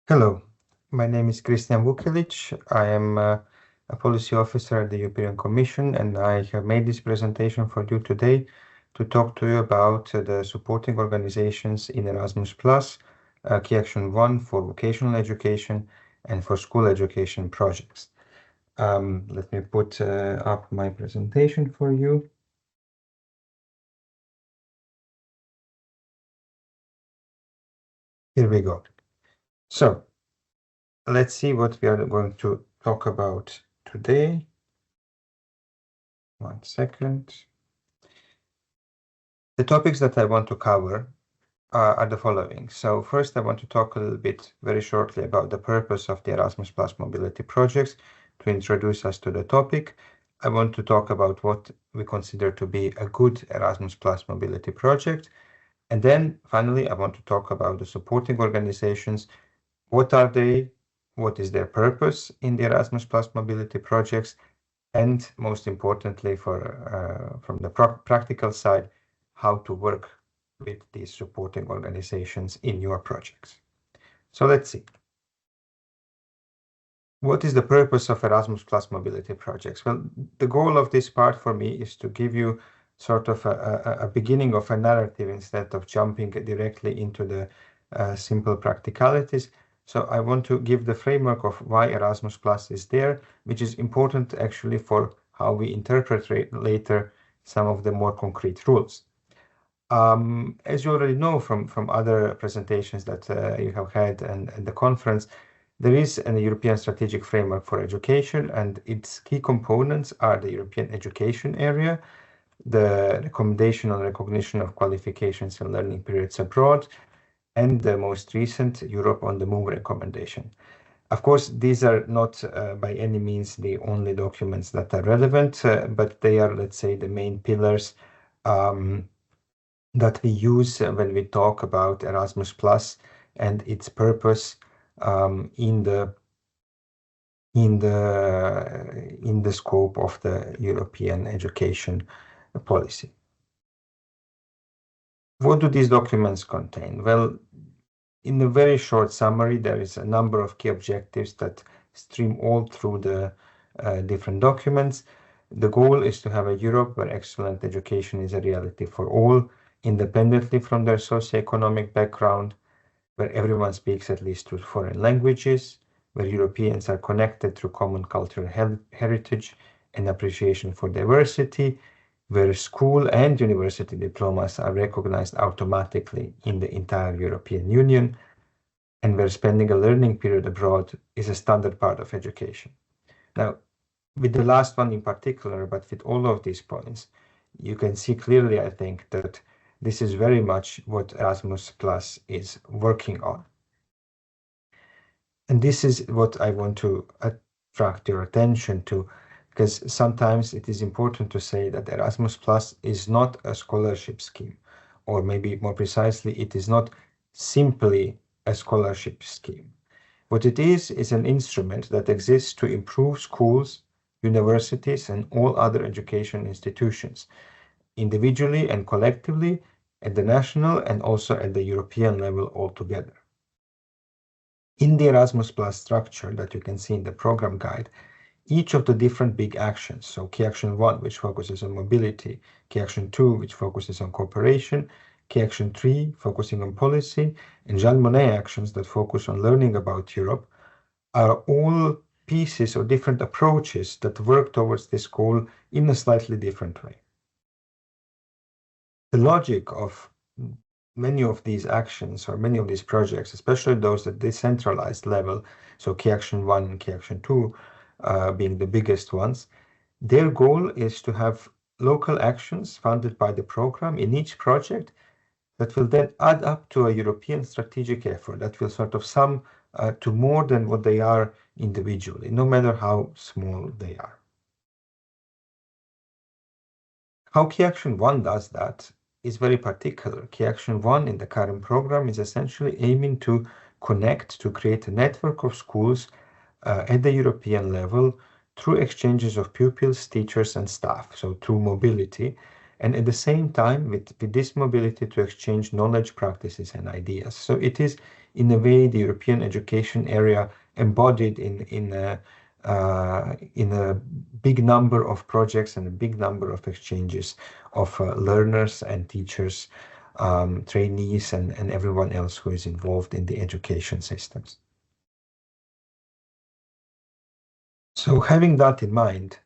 Hello, my name is Christian Vukelic. I am a policy officer at the European Commission, and I have made this presentation for you today to talk to you about the supporting organizations in Erasmus+, Key Action 1 for vocational education and for school education projects. Let me put up my presentation for you. Here we go. So, let's see what we are going to talk about today. 1 second. The topics that I want to cover are the following. So first, I want to talk a little bit very shortly about the purpose of the Erasmus Plus mobility projects to introduce us to the topic. I want to talk about what we consider to be a good Erasmus Plus mobility project. And then finally, I want to talk about the supporting organizations. What are they? What is their purpose in the Erasmus Plus mobility projects? And most importantly, from the practical side, how to work with these supporting organizations in your projects. So let's see. What is the purpose of Erasmus Plus mobility projects? Well, the goal of this part for me is to give you sort of a beginning of a narrative instead of jumping directly into the simple practicalities. So I want to give the framework of why Erasmus Plus is there, which is important actually for how we interpret later some of the more concrete rules. As you already know from other presentations that you have had and the conference, there is a European strategic framework for education, and its key components are the European education area, the recommendation on recognition of qualifications and learning periods abroad, and the most recent Europe on the Move recommendation. Of course, these are not by any means the only documents that are relevant, but they are, let's say, the main pillars that we use when we talk about Erasmus Plus and its purpose in the scope of the European education policy. What do these documents contain? Well, in a very short summary, there is a number of key objectives that stream all through the different documents. The goal is to have a Europe where excellent education is a reality for all, independently from their socioeconomic background, where everyone speaks at least two foreign languages, where Europeans are connected through common cultural heritage and appreciation for diversity, where school and university diplomas are recognized automatically in the entire European Union, and where spending a learning period abroad is a standard part of education. Now, with the last one in particular, but with all of these points, you can see clearly, I think, that this is very much what Erasmus Plus is working on. And this is what I want to attract your attention to, because sometimes it is important to say that Erasmus Plus is not a scholarship scheme, or maybe more precisely, it is not simply a scholarship scheme. What it is an instrument that exists to improve schools, universities, and all other education institutions, individually and collectively, at the national and also at the European level altogether. In the Erasmus Plus structure that you can see in the program guide, each of the different big actions, so Key Action 1, which focuses on mobility, Key Action 2, which focuses on cooperation, Key Action 3, focusing on policy, and Jean Monnet actions that focus on learning about Europe, are all pieces or different approaches that work towards this goal in a slightly different way. The logic of many of these actions or many of these projects, especially those at decentralized level, so Key Action 1 and Key Action 2 being the biggest ones, their goal is to have local actions funded by the program in each project that will then add up to a European strategic effort that will sort of sum to more than what they are individually, no matter how small they are. How Key Action 1 does that is very particular. Key Action 1 in the current program is essentially aiming to connect, to create a network of schools at the European level through exchanges of pupils, teachers, and staff, so through mobility, and at the same time with this mobility to exchange knowledge, practices, and ideas. So it is in a way, the European education area embodied in a big number of projects and a big number of exchanges of learners and teachers, trainees, and everyone else who is involved in the education systems. So having that in mind,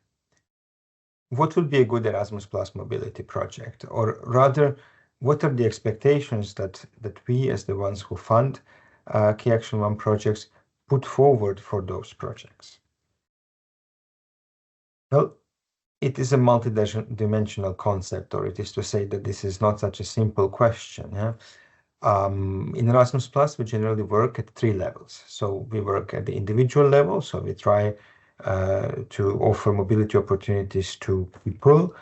what would be a good Erasmus Plus mobility project? Or rather, what are the expectations that we, as the ones who fund Key Action 1 projects, put forward for those projects? Well, it is a multidimensional concept, or it is to say that this is not such a simple question. Yeah? In Erasmus Plus, we generally work at 3 levels. So we work at the individual level, so we try to offer mobility opportunities to people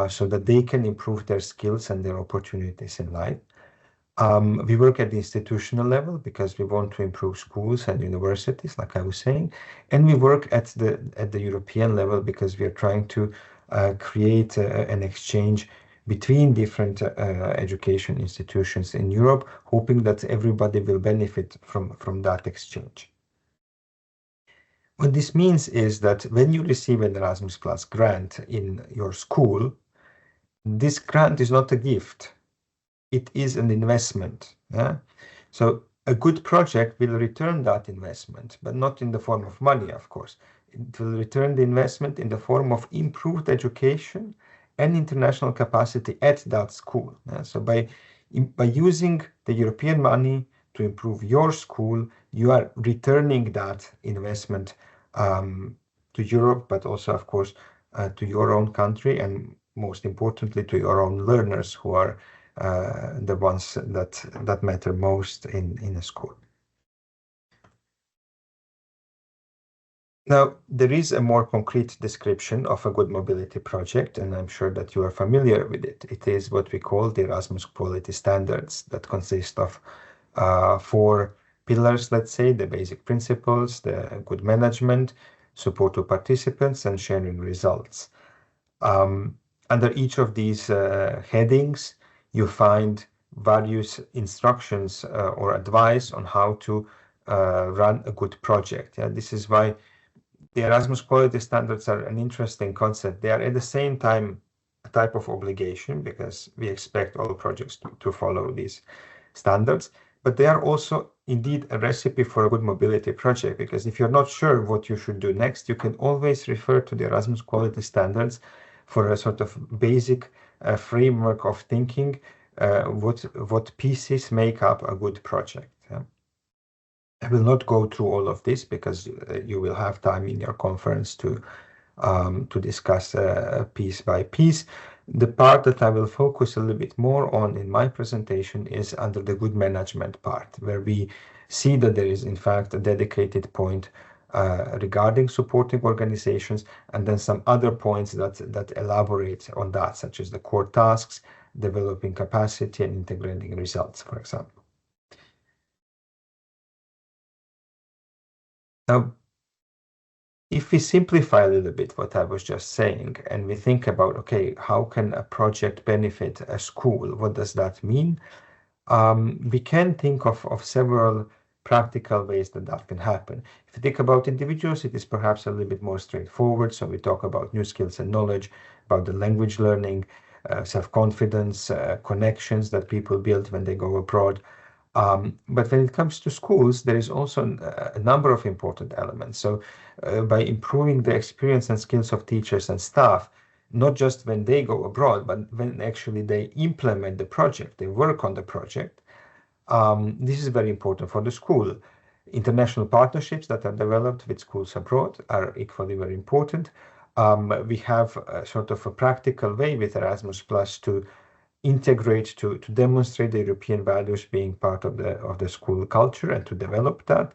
so that they can improve their skills and their opportunities in life. We work at the institutional level because we want to improve schools and universities, like I was saying, and we work at the European level because we are trying to create an exchange between different education institutions in Europe, hoping that everybody will benefit from that exchange. What this means is that when you receive an Erasmus Plus grant in your school, this grant is not a gift. It is an investment. Yeah? So a good project will return that investment, but not in the form of money, of course. It will return the investment in the form of improved education and international capacity at that school. Yeah? So by using the European money to improve your school, you are returning that investment to Europe, but also, of course, to your own country, and most importantly, to your own learners, who are the ones that matter most in a school. Now, there is a more concrete description of a good mobility project, and I'm sure that you are familiar with it. It is what we call the Erasmus Quality Standards, that consist of 4 pillars, let's say: the basic principles, the good management, support to participants, and sharing results. Under each of these headings, you find various instructions or advice on how to run a good project. Yeah? This is why the Erasmus Quality Standards are an interesting concept. They are at the same time a type of obligation, because we expect all projects to follow these standards, but they are also indeed a recipe for a good mobility project, because if you're not sure what you should do next, you can always refer to the Erasmus Quality Standards for a sort of basic framework of thinking what pieces make up a good project. Yeah? I will not go through all of this because you will have time in your conference to discuss piece by piece. The part that I will focus a little bit more on in my presentation is under the good management part, where we see that there is in fact a dedicated point regarding supporting organizations, and then some other points that elaborate on that, such as the core tasks, developing capacity, and integrating results, for example. Now, if we simplify a little bit what I was just saying, and we think about, okay, how can a project benefit a school? What does that mean? We can think of several practical ways that can happen. If you think about individuals, it is perhaps a little bit more straightforward. So we talk about new skills and knowledge, about the language learning, self-confidence, connections that people build when they go abroad. But when it comes to schools, there is also a number of important elements. So by improving the experience and skills of teachers and staff, not just when they go abroad, but when actually they implement the project, they work on the project, this is very important for the school. International partnerships that are developed with schools abroad are equally very important. We have a sort of a practical way with Erasmus Plus to integrate, to demonstrate the European values being part of the school culture and to develop that.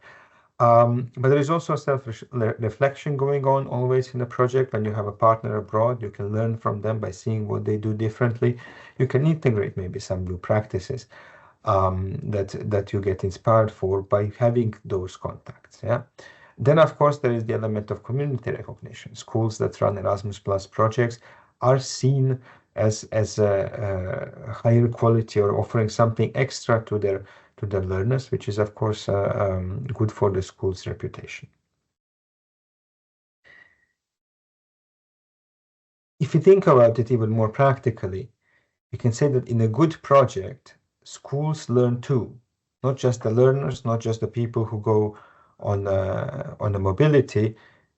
But there is also self-reflection going on always in the project. When you have a partner abroad, you can learn from them by seeing what they do differently. You can integrate maybe some new practices that you get inspired for by having those contacts. Yeah. Then, of course, there is the element of community recognition. Schools that run Erasmus Plus projects are seen as a higher quality or offering something extra to to the learners, which is of course good for the school's reputation. If you think about it even more practically, we can say that in a good project, schools learn too, not just the learners, not just the people who go on the mobility,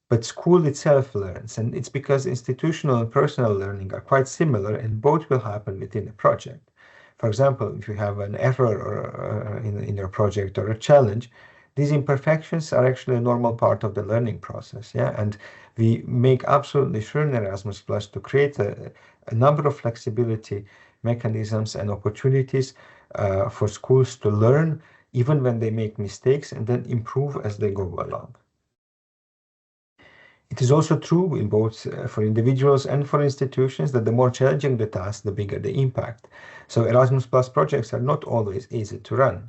but school itself learns. And it's because institutional and personal learning are quite similar, and both will happen within a project. For example, if you have an error in your project or a challenge, these imperfections are actually a normal part of the learning process. Yeah, and we make absolutely sure in Erasmus Plus to create a number of flexibility mechanisms and opportunities for schools to learn even when they make mistakes and then improve as they go along. It is also true in both for individuals and for institutions that the more challenging the task, the bigger the impact. So Erasmus Plus projects are not always easy to run.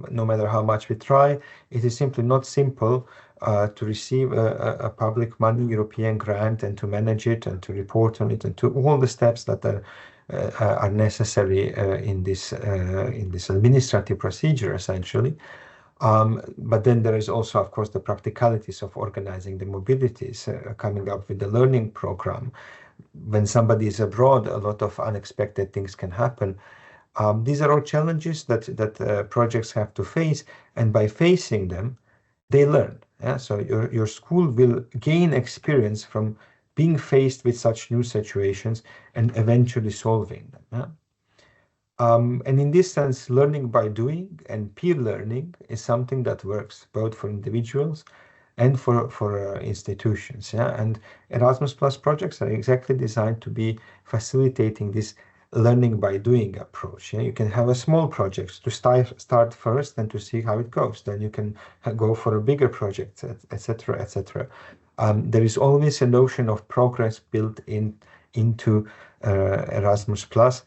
No matter how much we try, it is simply not simple to receive a public money European grant and to manage it and to report on it and to all the steps that are necessary in this administrative procedure, essentially. But then there is also, of course, the practicalities of organizing the mobilities, coming up with the learning program. When somebody is abroad, a lot of unexpected things can happen. These are all challenges that projects have to face, and by facing them, they learn. Yeah? So your school will gain experience from being faced with such new situations and eventually solving them. Yeah? And in this sense, learning by doing and peer learning is something that works both for individuals and for institutions. Yeah? And Erasmus Plus projects are exactly designed to be facilitating this learning by doing approach. Yeah? You can have a small project to start first and to see how it goes. Then you can go for a bigger project, etc., etc. There is always a notion of progress built into Erasmus Plus.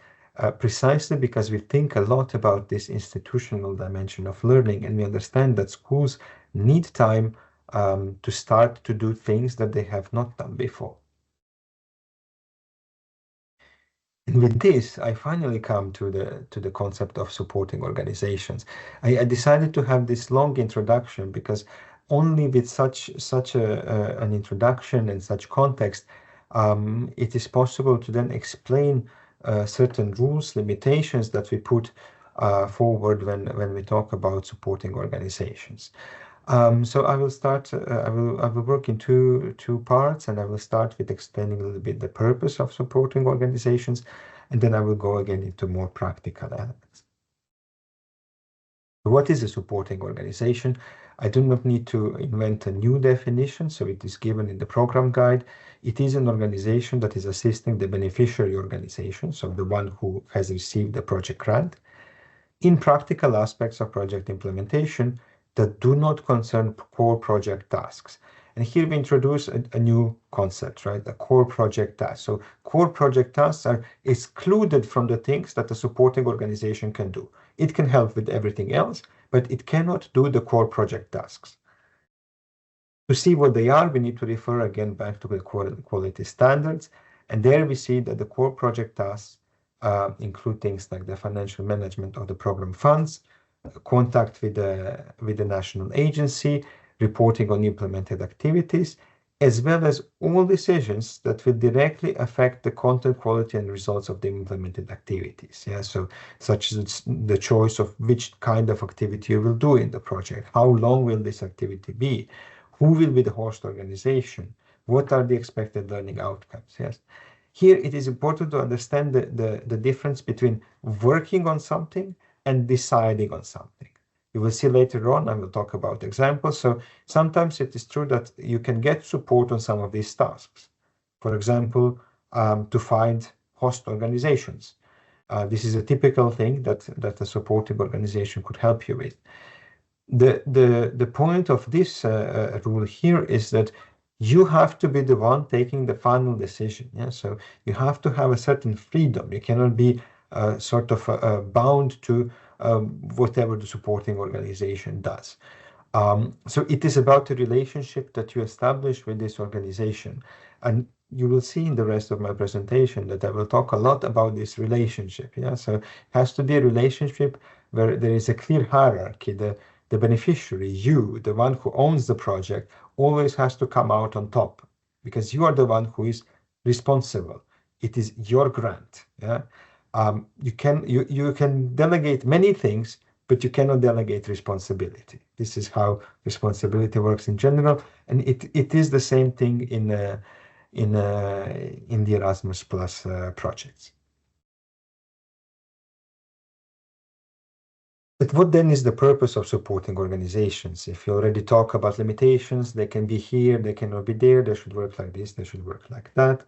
Precisely because we think a lot about this institutional dimension of learning, and we understand that schools need time to start to do things that they have not done before. And with this, I finally come to the concept of supporting organizations. I decided to have this long introduction because only with such an introduction and such context, it is possible to then explain certain rules, limitations that we put forward when we talk about supporting organizations. So I will start. I will work in two parts, and I will start with explaining a little bit the purpose of supporting organizations, and then I will go again into more practical elements. What is a supporting organization? I do not need to invent a new definition, so it is given in the program guide. It is an organization that is assisting the beneficiary organization, so the one who has received the project grant, in practical aspects of project implementation that do not concern core project tasks. And here we introduce a new concept, right? A core project task. So core project tasks are excluded from the things that a supporting organization can do. It can help with everything else, but it cannot do the core project tasks. To see what they are, we need to refer again back to the quality standards. And there we see that the core project tasks include things like the financial management of the program funds, contact with the national agency, reporting on implemented activities, as well as all decisions that will directly affect the content quality and results of the implemented activities. Yeah, so such as the choice of which kind of activity you will do in the project, how long will this activity be, who will be the host organization, what are the expected learning outcomes. Yes, here it is important to understand the difference between working on something and deciding on something. You will see later on, I will talk about examples. So sometimes it is true that you can get support on some of these tasks. For example, to find host organizations. This is a typical thing that a supportive organization could help you with. The point of this rule here is that you have to be the one taking the final decision. Yeah? So you have to have a certain freedom. You cannot be sort of bound to whatever the supporting organization does. So it is about the relationship that you establish with this organization. And you will see in the rest of my presentation that I will talk a lot about this relationship. Yeah, so it has to be a relationship where there is a clear hierarchy. The beneficiary, you, the one who owns the project, always has to come out on top because you are the one who is responsible. It is your grant. Yeah, you can delegate many things, but you cannot delegate responsibility. This is how responsibility works in general, and it is the same thing in the Erasmus Plus projects. But what then is the purpose of supporting organizations? If you already talk about limitations, they can be here, they cannot be there, they should work like this, they should work like that.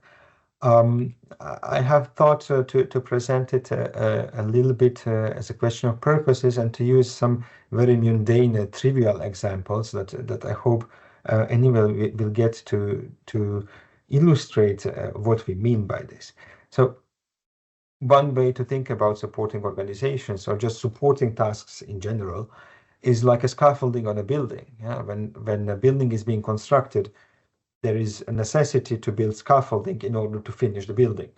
I have thought to present it a little bit as a question of purposes and to use some very mundane, trivial examples that I hope anyone will get to illustrate what we mean by this. So one way to think about supporting organizations or just supporting tasks in general is like a scaffolding on a building. Yeah? When a building is being constructed, there is a necessity to build scaffolding in order to finish the building.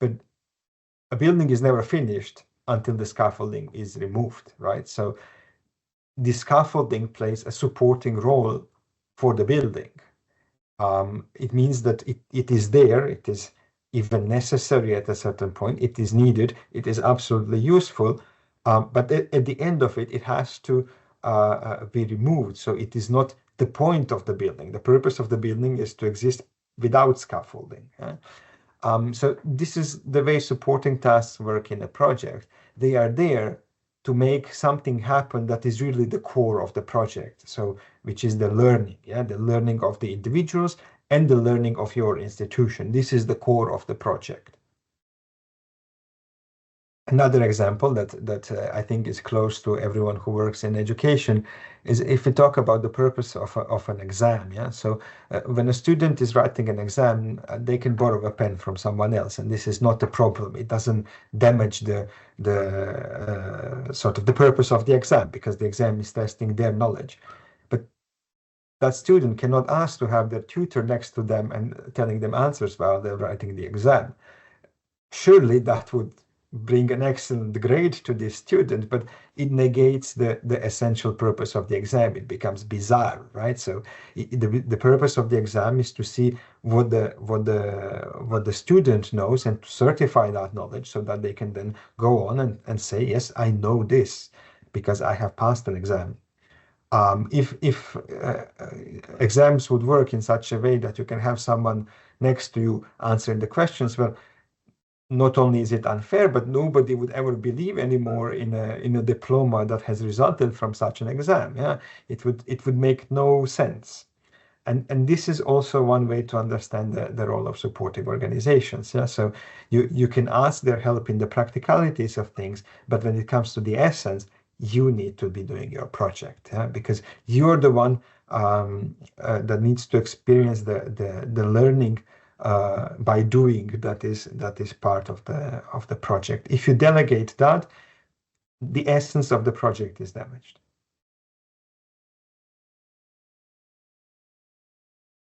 But a building is never finished until the scaffolding is removed, right? So the scaffolding plays a supporting role for the building. It means that it is there, it is even necessary at a certain point, it is needed, it is absolutely useful, but at the end of it, it has to be removed. So it is not the point of the building. The purpose of the building is to exist without scaffolding. So this is the way supporting tasks work in a project. They are there to make something happen that is really the core of the project. So which is the learning, the learning of the individuals and the learning of your institution. This is the core of the project. Another example that I think is close to everyone who works in education is if we talk about the purpose of an exam. Yeah, so when a student is writing an exam, they can borrow a pen from someone else, and this is not a problem. It doesn't damage the sort of the purpose of the exam because the exam is testing their knowledge. But that student cannot ask to have their tutor next to them and telling them answers while they're writing the exam. Surely that would bring an excellent grade to this student, but it negates the essential purpose of the exam. It becomes bizarre, right? So the purpose of the exam is to see what the student knows and to certify that knowledge so that they can then go on and say, yes, I know this because I have passed an exam. If exams would work in such a way that you can have someone next to you answering the questions, well, not only is it unfair, but nobody would ever believe anymore in a diploma that has resulted from such an exam. Yeah, it would make no sense. And this is also one way to understand the role of supporting organizations. Yeah, so you can ask their help in the practicalities of things, but when it comes to the essence, you need to be doing your project, because you're the one that needs to experience the learning by doing that is part of the project. If you delegate that, the essence of the project is damaged.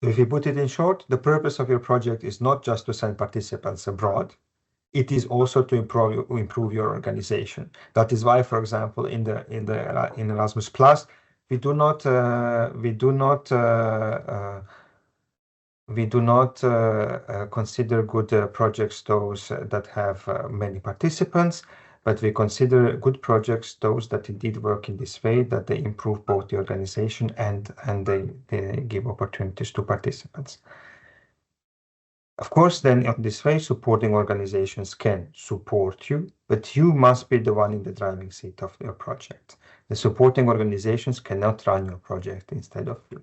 If you put it in short, the purpose of your project is not just to send participants abroad. It is also to improve your organization. That is why, for example, in Erasmus Plus, we do not consider good projects those that have many participants, but we consider good projects those that indeed work in this way, that they improve both the organization and they give opportunities to participants. Of course, then in this way, supporting organizations can support you, but you must be the one in the driving seat of your project. The supporting organizations cannot run your project instead of you.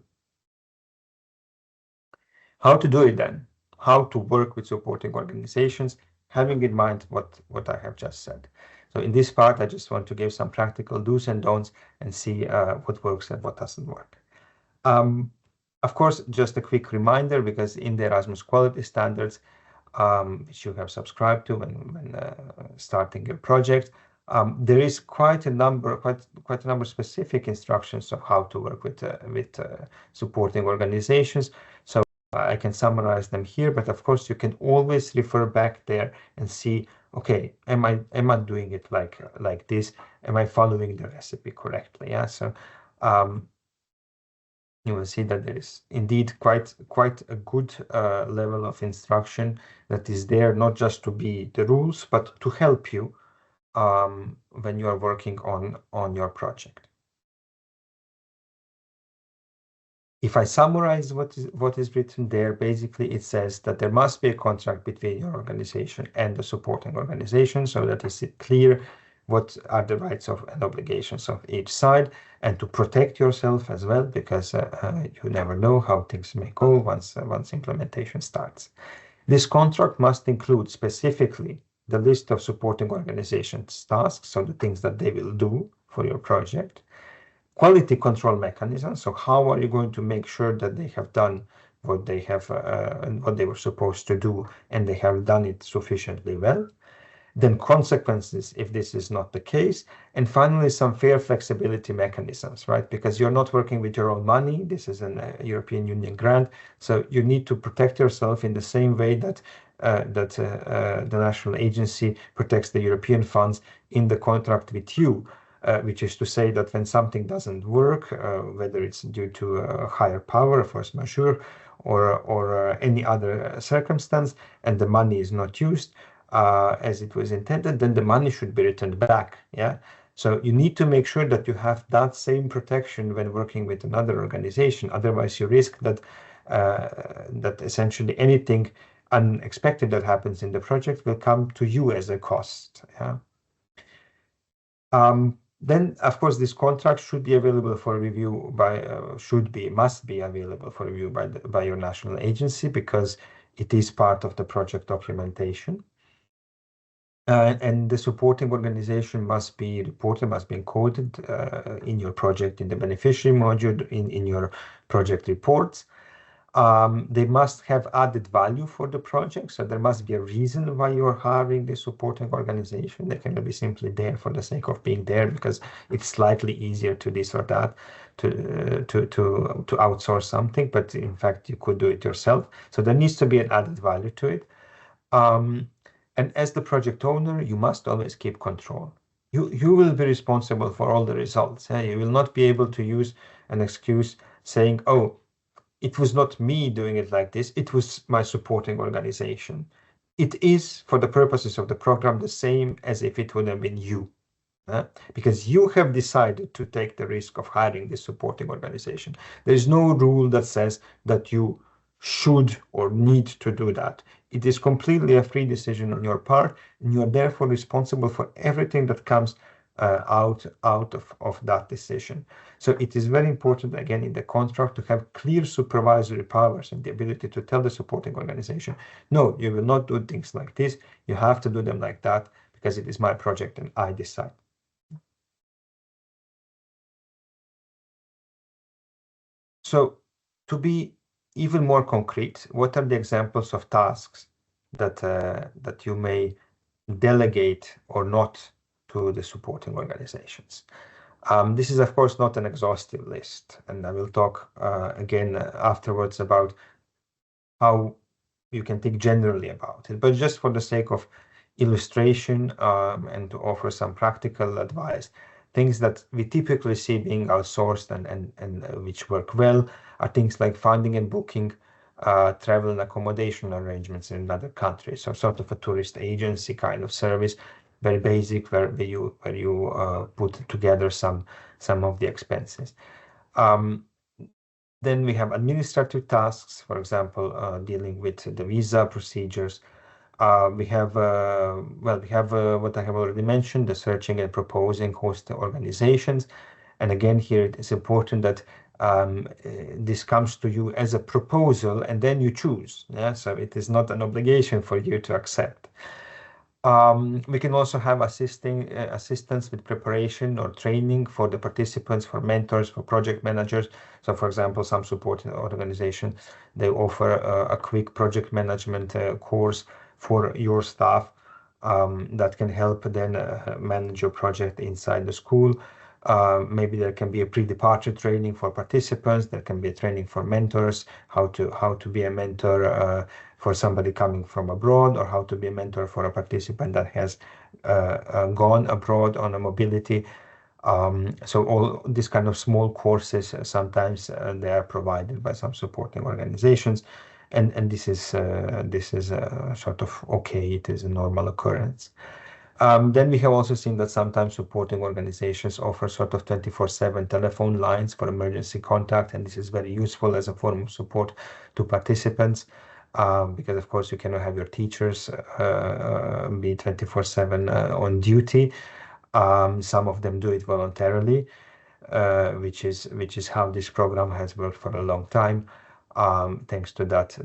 How to do it then? How to work with supporting organizations, having in mind what I have just said. So in this part, I just want to give some practical do's and don'ts and see what works and what doesn't work. Of course, just a quick reminder, because in the Erasmus quality standards, which you have subscribed to when starting your project, there is quite a number of specific instructions of how to work with supporting organizations. So I can summarize them here, but of course you can always refer back there and see, okay, am I doing it like this? Am I following the recipe correctly? Yeah. So you will see that there is indeed quite a good level of instruction that is there, not just to be the rules, but to help you when you are working on your project. If I summarize what is written there, basically it says that there must be a contract between your organization and the supporting organization, so that it's clear what are the rights and obligations of each side, and to protect yourself as well, because you never know how things may go once implementation starts. This contract must include specifically the list of supporting organizations' tasks, so the things that they will do for your project. Quality control mechanisms. So how are you going to make sure that they have done what they have what they were supposed to do, and they have done it sufficiently well? Then consequences if this is not the case, and finally some fair flexibility mechanisms, right? Because you're not working with your own money. This is a European Union grant, so you need to protect yourself in the same way that the national agency protects the European funds in the contract with you. Which is to say that when something doesn't work, whether it's due to a higher power, force majeure, or any other circumstance, and the money is not used as it was intended, then the money should be returned back. Yeah. So you need to make sure that you have that same protection when working with another organization. Otherwise, you risk that that essentially anything unexpected that happens in the project will come to you as a cost. Yeah. Then, of course, this contract should be available for review by, must be available for review by your national agency, because it is part of the project documentation. And the supporting organization must be reported, must be encoded in your project, in the beneficiary module, in your project reports. They must have added value for the project, so there must be a reason why you're hiring the supporting organization. They cannot be simply there for the sake of being there, because it's slightly easier to this or that, to outsource something, but in fact you could do it yourself. So there needs to be an added value to it. And as the project owner, you must always keep control. You will be responsible for all the results. You will not be able to use an excuse saying, oh, it was not me doing it like this, it was my supporting organization. It is, for the purposes of the program, the same as if it would have been you. Because you have decided to take the risk of hiring this supporting organization. There is no rule that says that you should or need to do that. It is completely a free decision on your part, and you are therefore responsible for everything that comes out of that decision. So it is very important, again, in the contract to have clear supervisory powers and the ability to tell the supporting organization, no, you will not do things like this. You have to do them like that, because it is my project and I decide. So to be even more concrete, what are the examples of tasks that you may delegate or not to the supporting organizations? This is, of course, not an exhaustive list, and I will talk again afterwards about how you can think generally about it. But just for the sake of illustration and to offer some practical advice, things that we typically see being outsourced and which work well are things like finding and booking travel and accommodation arrangements in another country. So sort of a tourist agency kind of service, very basic, where you put together some of the expenses. Then we have administrative tasks, for example, dealing with the visa procedures. We have what I have already mentioned, the searching and proposing host organizations. And again, here it is important that this comes to you as a proposal, and then you choose. Yeah, so it is not an obligation for you to accept. We can also have assistance with preparation or training for the participants, for mentors, for project managers. So, for example, some support organization, they offer a quick project management course for your staff that can help then manage your project inside the school. Maybe there can be a pre-departure training for participants. There can be a training for mentors, how to be a mentor for somebody coming from abroad, or how to be a mentor for a participant that has gone abroad on a mobility. So all these kind of small courses, sometimes they are provided by some supporting organizations, and this is sort of okay. It is a normal occurrence. Then we have also seen that sometimes supporting organizations offer sort of 24/7 telephone lines for emergency contact, and this is very useful as a form of support to participants, because of course you cannot have your teachers be 24/7 on duty. Some of them do it voluntarily, which is how this program has worked for a long time, thanks to that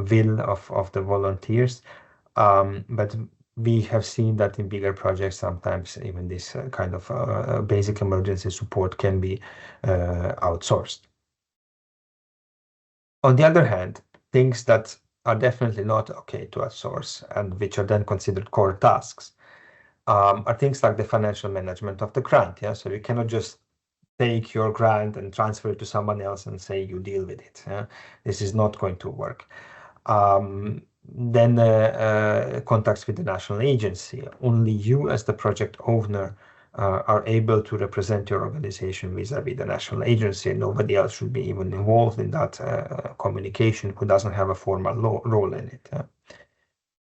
will of the volunteers. But we have seen that in bigger projects, sometimes even this kind of basic emergency support can be outsourced. On the other hand, things that are definitely not okay to outsource and which are then considered core tasks are things like the financial management of the grant. Yeah, so you cannot just take your grant and transfer it to someone else and say you deal with it. Yeah? This is not going to work. Then contacts with the national agency. Only you as the project owner are able to represent your organization vis-a-vis the national agency. Nobody else should be even involved in that communication who doesn't have a formal role in it.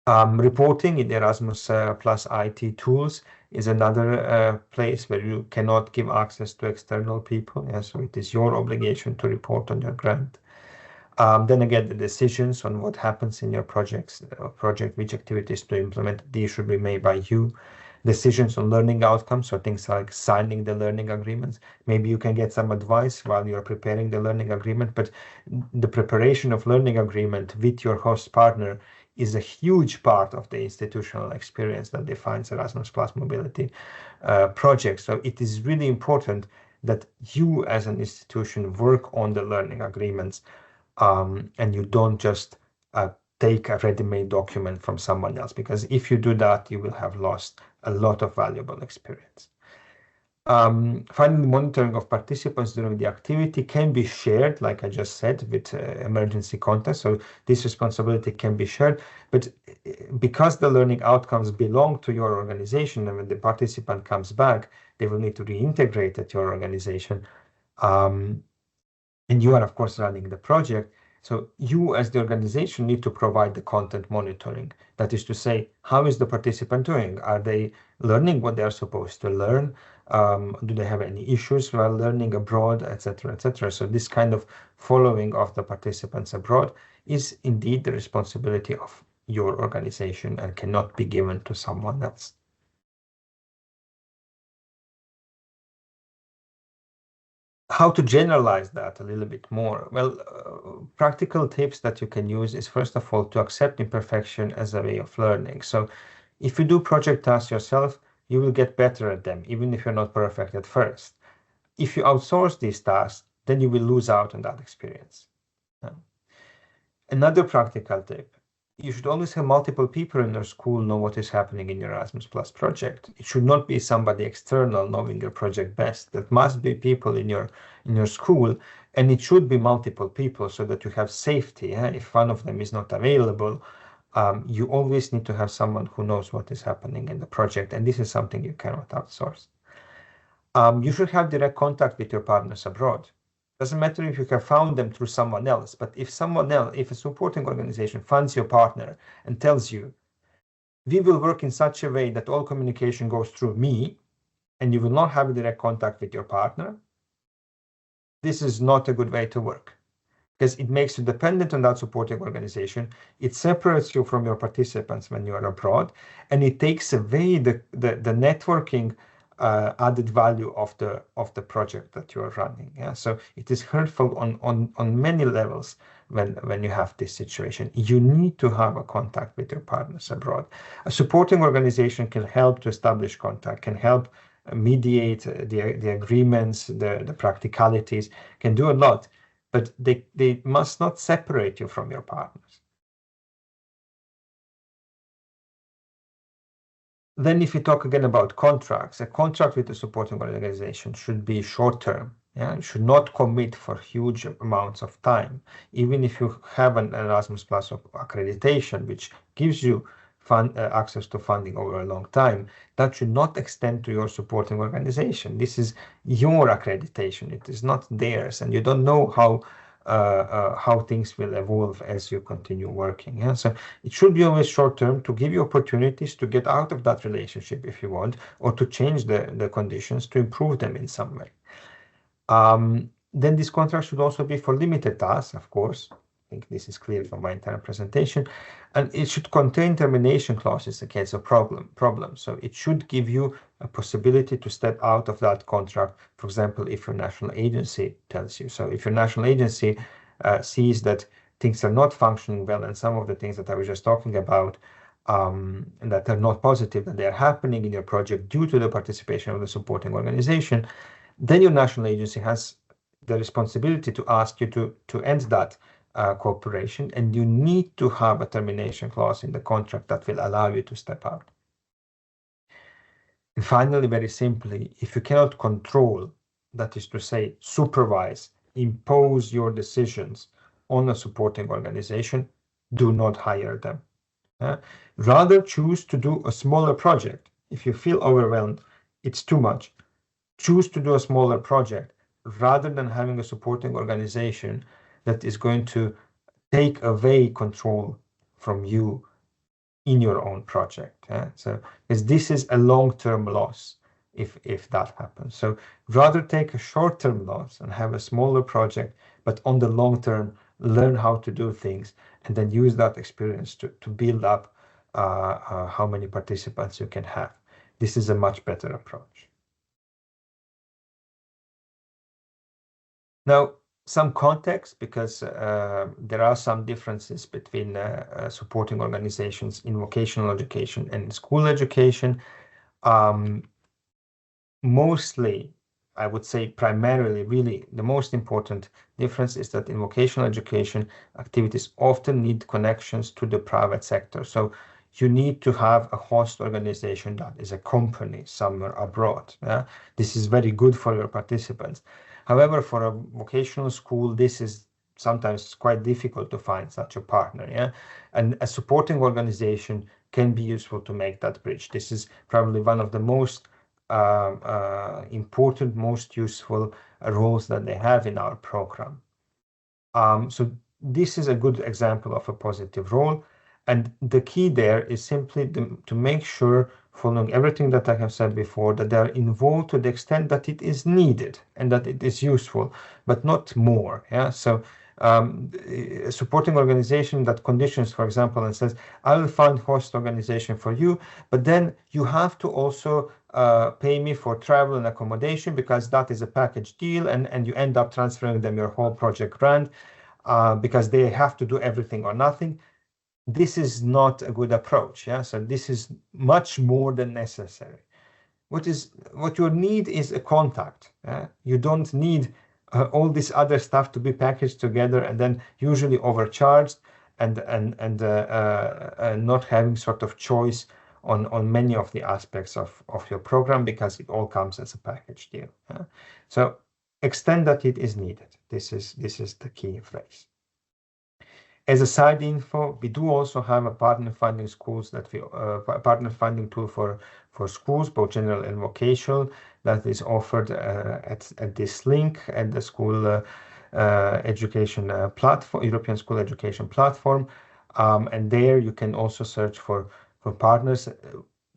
Reporting in Erasmus plus IT tools is another place where you cannot give access to external people. Yeah? So it is your obligation to report on your grant. Then again, the decisions on what happens in your project, which activities to implement, these should be made by you. Decisions on learning outcomes, so things like signing the learning agreements. Maybe you can get some advice while you're preparing the learning agreement, but the preparation of learning agreement with your host partner is a huge part of the institutional experience that defines Erasmus Plus Mobility project. So it is really important that you as an institution work on the learning agreements, and you don't just take a ready-made document from someone else, because if you do that, you will have lost a lot of valuable experience. Finally, monitoring of participants during the activity can be shared, like I just said, with emergency contacts. So this responsibility can be shared, but because the learning outcomes belong to your organization, and when the participant comes back, they will need to reintegrate at your organization. And you are, of course, running the project. So you as the organization need to provide the content monitoring. That is to say, how is the participant doing? Are they learning what they're supposed to learn? Do they have any issues while learning abroad, etc., etc.? So this kind of following of the participants abroad is indeed the responsibility of your organization and cannot be given to someone else. How to generalize that a little bit more? Well, practical tips that you can use is, first of all, to accept imperfection as a way of learning. So if you do project tasks yourself, you will get better at them, even if you're not perfect at first. If you outsource these tasks, then you will lose out on that experience. Another practical tip: you should always have multiple people in your school know what is happening in your Erasmus Plus project. It should not be somebody external knowing your project best. That must be people in your school, and it should be multiple people so that you have safety. If one of them is not available, you always need to have someone who knows what is happening in the project, and this is something you cannot outsource. You should have direct contact with your partners abroad. Doesn't matter if you have found them through someone else, but if a supporting organization finds your partner and tells you, we will work in such a way that all communication goes through me, and you will not have direct contact with your partner, this is not a good way to work, because it makes you dependent on that supporting organization. It separates you from your participants when you are abroad, and it takes away the networking added value of the project that you are running. Yeah, so it is hurtful on many levels when you have this situation. You need to have a contact with your partners abroad. A supporting organization can help to establish contact, can help mediate the agreements, the practicalities, can do a lot, but they must not separate you from your partners. Then if you talk again about contracts, a contract with a supporting organization should be short-term. Yeah? You should not commit for huge amounts of time. Even if you have an Erasmus Plus accreditation, which gives you access to funding over a long time, that should not extend to your supporting organization. This is your accreditation. It is not theirs, and you don't know how things will evolve as you continue working. Yeah? So it should be always short term to give you opportunities to get out of that relationship if you want, or to change the conditions to improve them in some way. Then this contract should also be for limited tasks, of course. I think this is clear from my entire presentation, and it should contain termination clauses in case of problems. So it should give you a possibility to step out of that contract, for example, if your national agency tells you. So if your national agency sees that things are not functioning well, and some of the things that I was just talking about that are not positive, that they are happening in your project due to the participation of the supporting organization, then your national agency has the responsibility to ask you to end that cooperation, and you need to have a termination clause in the contract that will allow you to step out. And finally, very simply, if you cannot control, that is to say, supervise, impose your decisions on a supporting organization, do not hire them. Rather choose to do a smaller project. If you feel overwhelmed, it's too much. Choose to do a smaller project rather than having a supporting organization that is going to take away control from you in your own project. So, because this is a long-term loss if that happens. So rather take a short-term loss and have a smaller project, but on the long term, learn how to do things, and then use that experience to build up how many participants you can have. This is a much better approach. Now, some context, because there are some differences between supporting organizations in vocational education and school education. Mostly, I would say primarily, really, the most important difference is that in vocational education, activities often need connections to the private sector. So you need to have a host organization that is a company somewhere abroad. This is very good for your participants. However, for a vocational school, this is sometimes quite difficult to find such a partner. And a supporting organization can be useful to make that bridge. This is probably one of the most important, most useful roles that they have in our program. So this is a good example of a positive role. And the key there is simply to make sure, following everything that I have said before, that they are involved to the extent that it is needed and that it is useful, but not more. So a supporting organization that conditions, for example, and says, I will find host organization for you, but then you have to also pay me for travel and accommodation, because that is a package deal, and you end up transferring them your whole project grant because they have to do everything or nothing. This is not a good approach. So this is much more than necessary. What you need is a contact. You don't need all this other stuff to be packaged together and then usually overcharged and not having sort of choice on many of the aspects of your program, because it all comes as a package deal. So extend that it is needed. This is the key phrase. As a side info, we do also have a partner funding schools that we partner funding tool for schools, both general and vocational, that is offered at this link at the school education platform, European School Education Platform, and there you can also search for partners,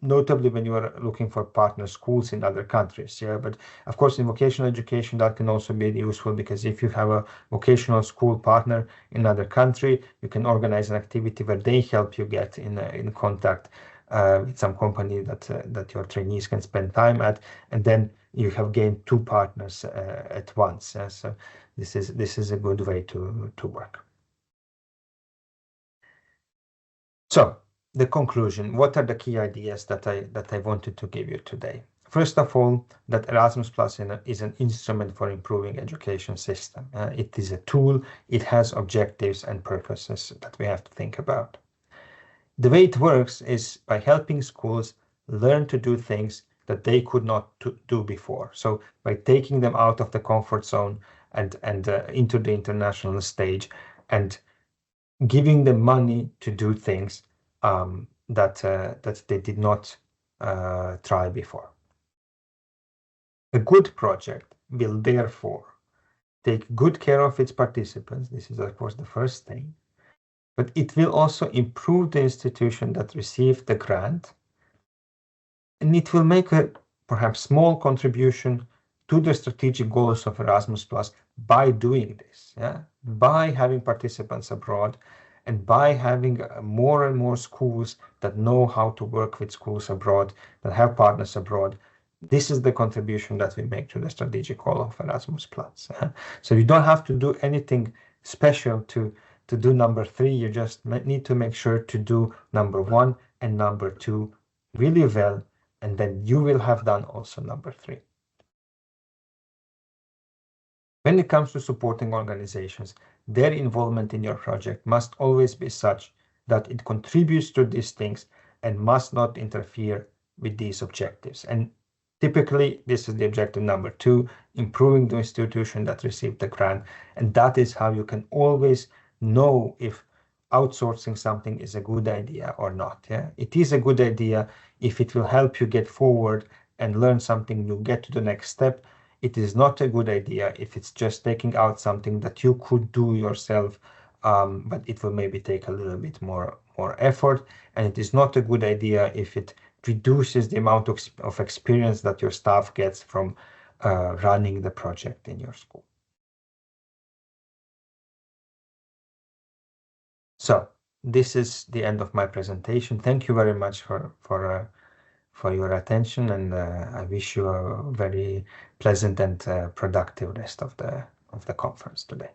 notably when you are looking for partner schools in other countries. But of course, in vocational education, that can also be useful, because if you have a vocational school partner in another country, you can organize an activity where they help you get in contact with some company that your trainees can spend time at, and then you have gained two partners at once. So this is a good way to work. So the conclusion, what are the key ideas that I wanted to give you today? First of all, that Erasmus Plus is an instrument for improving education system. It is a tool. It has objectives and purposes that we have to think about. The way it works is by helping schools learn to do things that they could not do before. So by taking them out of the comfort zone and into the international stage and giving them money to do things that they did not try before. A good project will therefore take good care of its participants. This is, of course, the first thing. But it will also improve the institution that received the grant, and it will make a perhaps small contribution to the strategic goals of Erasmus Plus by doing this, by having participants abroad and by having more and more schools that know how to work with schools abroad, that have partners abroad. This is the contribution that we make to the strategic goal of Erasmus Plus. So you don't have to do anything special to do number 3. You just need to make sure to do number 1 and number 2 really well, and then you will have done also number 3. When it comes to supporting organizations, their involvement in your project must always be such that it contributes to these things and must not interfere with these objectives. And typically, this is the objective number 2, improving the institution that received the grant. And that is how you can always know if outsourcing something is a good idea or not. It is a good idea if it will help you get forward and learn something new, get to the next step. It is not a good idea if it's just taking out something that you could do yourself, but it will maybe take a little bit more effort. And it is not a good idea if it reduces the amount of experience that your staff gets from running the project in your school. So this is the end of my presentation. Thank you very much for your attention, and I wish you a very pleasant and productive rest of the conference today.